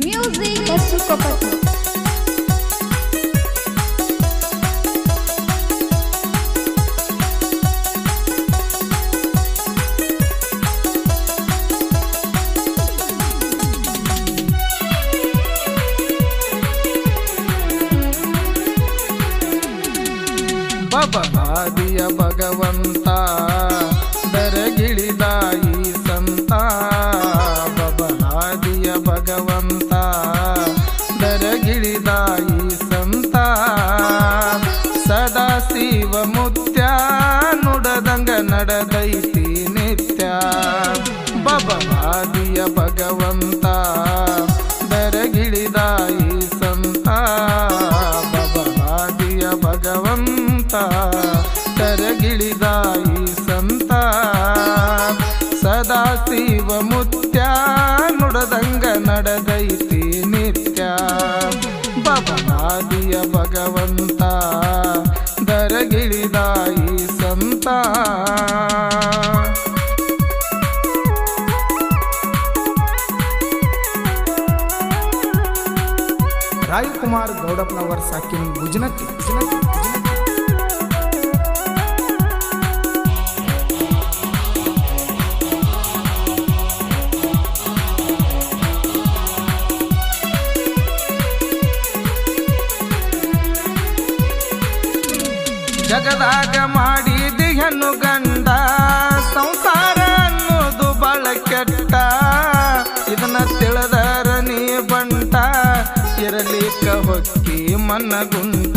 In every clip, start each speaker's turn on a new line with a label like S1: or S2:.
S1: Music Kasukopati.
S2: ಬಬಲಾದಿಯ ಭಗವಂತ ದರಗಿಳಿದ ಈ ಸಂತ ಬಬಲಾದಿಯ ಭಗವಂತ ದರಗಿಳಿದ ಈ ಸಂತ ಸದಾ ಶಿವ ಮುತ್ಯ ನುಡದಂಗ ನಡೆದೈತಿ ನಿತ್ಯ ಬಬಲಾದಿಯ ಭಗವಂತ ದರಗಿಳಿದ ಈ ಸಂತ ಬಬಲಾದಿಯ ಭಗವಂತ ತರಗಿಳಿದ ಈ ಸಂತ ಸದಾ ಶಿವ ಮುತ್ಯ ನುಡದಂಗ ನಡೆದೈತಿ ನಿತ್ಯ ಬಬಲಾದಿಯ ಭಗವಂತ ದರಗಿಳಿದ ಈ ಸಂತ ರಾಯಕುಮಾರ್ ಗೌಡಪ್ಪನವರ ಸಾಕಿನ ಗುಜನತ್ತಿ ಜಗದಾಗ ಮಾಡಿದಿ ಹೆಣ್ಣು ಗಂಡ ಸಂಸಾರ ಅನ್ನೋದು ಬಾಳ ಕೆಟ್ಟ ಇದನ್ನ ತಿಳಿದರ ನೀ ಬಂಟ ಇರಲಿಕ್ಕ ಹೊಕ್ಕಿ ಮನ್ನಗುಂಟ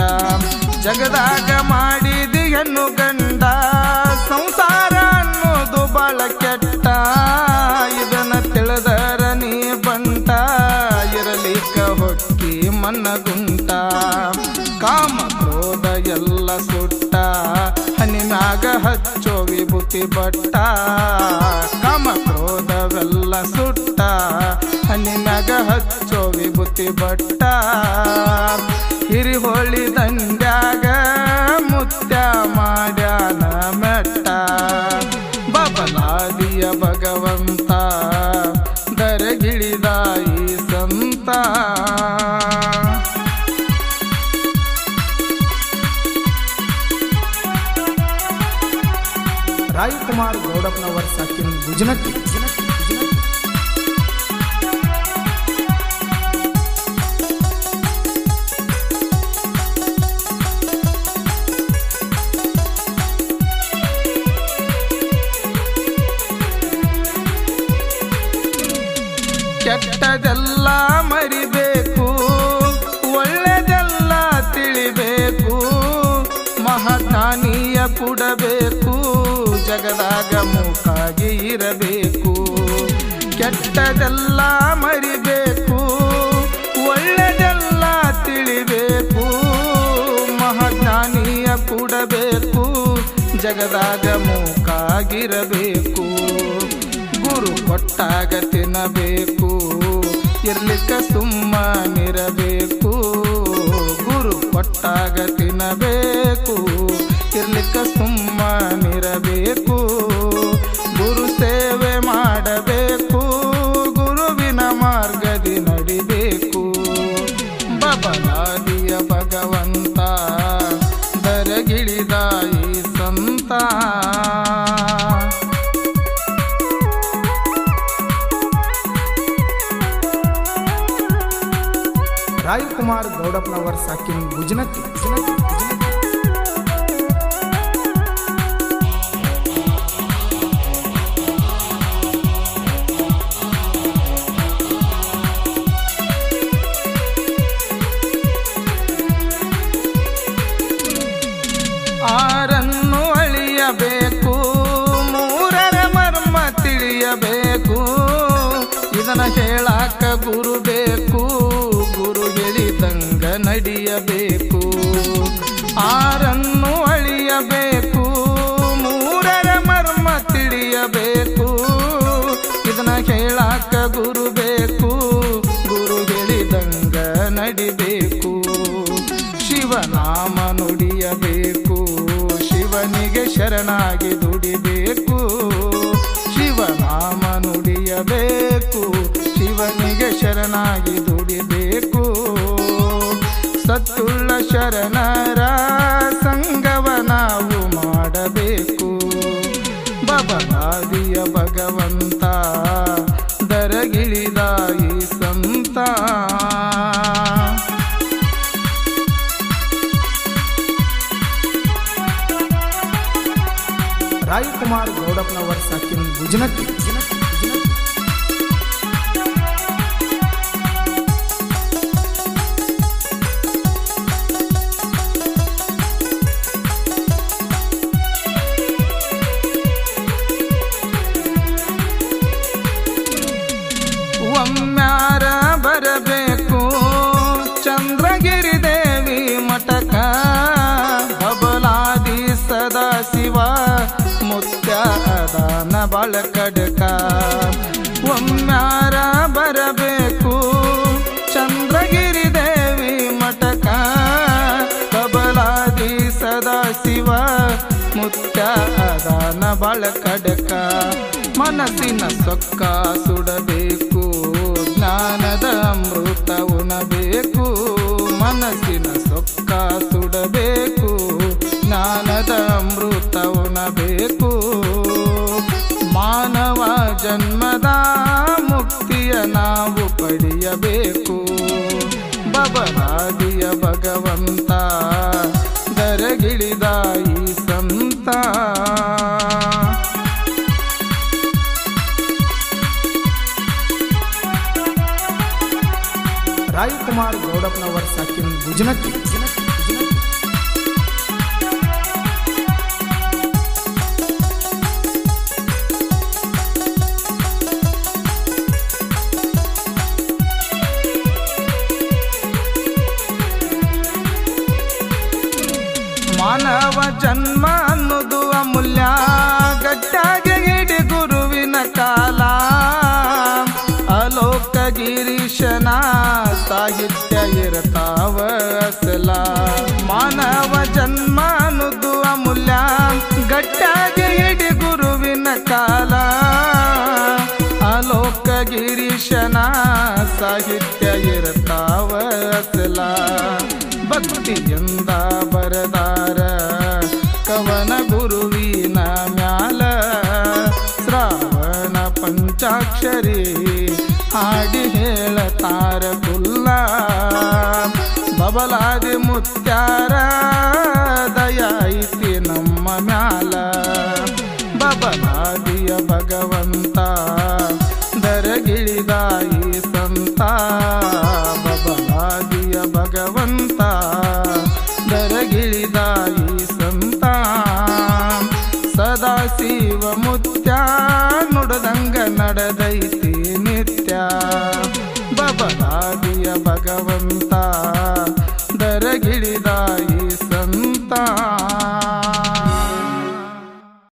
S2: ಜಗದಾಗ ಮಾಡಿದಿ ಹೆಣ್ಣು ಗಂಡ ಸಂಸಾರ ಅನ್ನೋದು ಬಾಳ ಕೆಟ್ಟ ಇದನ್ನ ತಿಳಿದರ ನೀ ಬಂಟ ಇರಲಿಕ್ಕ ಹೊಕ್ಕಿ ಮನ್ನಗುಂಟ ಕಾಮ ಕ್ರೋಧ ಎಲ್ಲ ಸುಟ್ಟ ಹನಿ ಮ್ಯಾಗ ಹಚ್ಚೋ ವಿಭೂತಿ ಬಟ್ಟ ಕಾಮ ಕ್ರೋಧವೆಲ್ಲ ಸುಟ್ಟ ಹನಿ ಮ್ಯಾಗ ಹಚ್ಚೋ ವಿಭೂತಿ ಬಟ್ಟ ಹಿರಿಹೊಳಿ ದಂಡ್ಯಾಗ ಮುತ್ಯ ಮಾಡ್ಯಾನ ಮೆಟ್ಟ ಬಬಲಾದಿಯ ಭಗವಂತ ದರಗಿಳಿದ ಈ ಸಂತ ರಾಯಕುಮಾರ್ ಗೌಡಪ್ಪನವರ ಸಾಕಿನ ಗುಜನತ್ತಿ ಕೆಟ್ಟದೆಲ್ಲ ಮರಿಬೇಕು ಒಳ್ಳೆದೆಲ್ಲ ತಿಳಿಬೇಕು ಮಹಾಜ್ಞಾನಿಯ ಕೊಡಬೇಕು ಜಗದಾಗ ಮೂಕಾಗಿ ಇರಬೇಕು ಕೆಟ್ಟದೆಲ್ಲ ಮರಿಬೇಕು ಒಳ್ಳೆದೆಲ್ಲ ತಿಳಿಬೇಕು ಮಹಾಜ್ಞಾನಿಯ ಕೊಡಬೇಕು ಜಗದಾಗ ಮೂಕಾಗಿರಬೇಕು ಗುರು ಕೊಟ್ಟಾಗ ತಿನ್ನಬೇಕು ಇರ್ಲಿಕ್ಕ ಸುಮ್ಮನಿರಬೇಕು ಗುರು ಕೊಟ್ಟಾಗ ತಿನ್ನಬೇಕು ಇರ್ಲಿಕ್ಕ ಸುಮ್ಮನಿರಬೇಕು ಗುರು ಸೇವೆ ಮಾಡಬೇಕು ಗುರುವಿನ ಮಾರ್ಗದಿ ನಡಿಬೇಕು ಬಬಲಾದಿಯ ಭಗವಂತ ದರಗಿಳಿದ ಈ ಸಂತ ರಾಯಕುಮಾರ್ ಗೌಡಪ್ಪನವರ ಸಾಕಿನ ಗುಜನತ್ತಿ ಆರನ್ನು ಅಳಿಯಬೇಕು ಮೂರರ ಮರ್ಮ ತಿಳಿಯಬೇಕು ಇದನ್ನ ಹೇಳಾಕ ಗುರು ಬೇಕು ಗುರು ಹೇಳಿದಂಗ ನಡೆಯಬೇಕು ಆರನ್ನು ಅಳಿಯಬೇಕು ಮೂರರ ಮರ್ಮ ತಿಳಿಯಬೇಕು ಇದನ್ನ ಹೇಳಾಕ ಗುರು ಬೇಕು ಗುರು ಹೇಳಿದಂಗ ನಡಿಬೇಕು ಶಿವನಾಮ ನುಡಿಯಬೇಕು ಶಿವನಿಗೆ ಶರಣಾಗಿ ದುಡಿಬೇಕು ಶಿವನಾಮ ನುಡಿಯಬೇಕು ಶಿವನಿಗೆ ಶರಣಾಗಿ ದುಡಿ ಸತ್ತುಳ್ಳ ಶರಣರ ಸಂಗವ ನಾವು ಮಾಡಬೇಕು. ಬಬಲಾದಿಯ ಭಗವಂತ ದರಗಿಳಿದ ಈ ಸಂತ. ರಾಯಕುಮಾರ್ ಗೌಡಪ್ಪನವರ್ ಸಾಕಿನ ಗುಜನಕ್ಕಿ. ಒಮ್ಮ್ಯಾರ ಬರಬೇಕು ಚಂದ್ರಗಿರಿ ದೇವಿ ಮಠಕ. ಬಬಲಾದಿ ಸದಾ ಶಿವ ಮುತ್ಯಾದಾನ ಬಳಕಡಕ. ಒಮ್ಮ್ಯಾರ ಬರಬೇಕು ಚಂದ್ರಗಿರಿ ದೇವಿ ಮಠಕ. ಬಬಲಾದಿ ಸದಾ ಶಿವ ಮುತ್ಯಾದಾನ ಬಳಕಡಕ. ಮನಸ್ಸಿನ ಸೊಕ್ಕ ಸುಡಬೇಕು ಜ್ಞಾನದ ಅಮೃತ ಉಣಬೇಕು. ಮನಸ್ಸಿನ ಸೊಕ್ಕ ಸುಡಬೇಕು ಜ್ಞಾನದ ಅಮೃತ ಉಣಬೇಕು. ಮಾನವ ಜನ್ಮದ ಮುಕ್ತಿಯ ನಾವು ಪಡೆಯಬೇಕು. ಬಬಲಾದಿಯ ಭಗವಂತ ದರಗಿಳಿದ ಈ ಸಂತ. ರಾಯಕುಮಾರ್ ಗೌಡಪ್ಪನವರ್ ಸಾಕಿನ ಗುಜನಕ್ಕಿ. ಮಾನವ ಜನ್ಮ ಅನ್ನೋದು ಅಮೂಲ್ಯ, ಗಟ್ಟಾಗಿ ಹಿಡಿ ಗುರುವಿನ ಕಾಲ. ಅಲೋಕ ಗಿರೀಶನ ಸಾಹಿತ್ಯ ಇರ್ತಾವ ಅಸಲ. ಮಾನವ ಜನ್ಮ ಅನ್ನೋದು ಅಮೂಲ್ಯ, ಗಟ್ಟಾಗಿ ಹಿಡಿ ಗುರುವಿನ ಕಾಲ. ಅಲೋಕ ಗಿರೀಶನ ಸಾಹಿತ್ಯ ಇರ್ತಾವ ಅಸಲ. ಭಕ್ತಿಯಿಂದ ಬರದಾರ ಕವನ ಗುರುವಿನ ಮ್ಯಾಲ. ಶ್ರಾವಣ ಪಂಚಾಕ್ಷರಿ ಹಾಡಿ ಹೇಳತಾರ ಕುಲ್ಲ. ಬಬಲಾದಿ ಮುತ್ಯಾರ ದಯ ಐತಿ ನಮ್ಮ ಮ್ಯಾಲ. ಬಬಲಾದಿಯ ಭಗವಂತ ದರಗಿಳಿದ ಈ ಸಂತ. ಬಬಲಾದಿಯ ಭಗವಂತ ದರಗಿಳಿದ ಈ ಸಂತ. ಸದಾಶಿವ ಮುತ್ಯ ನುಡದಂಗ ನಡೆದೈ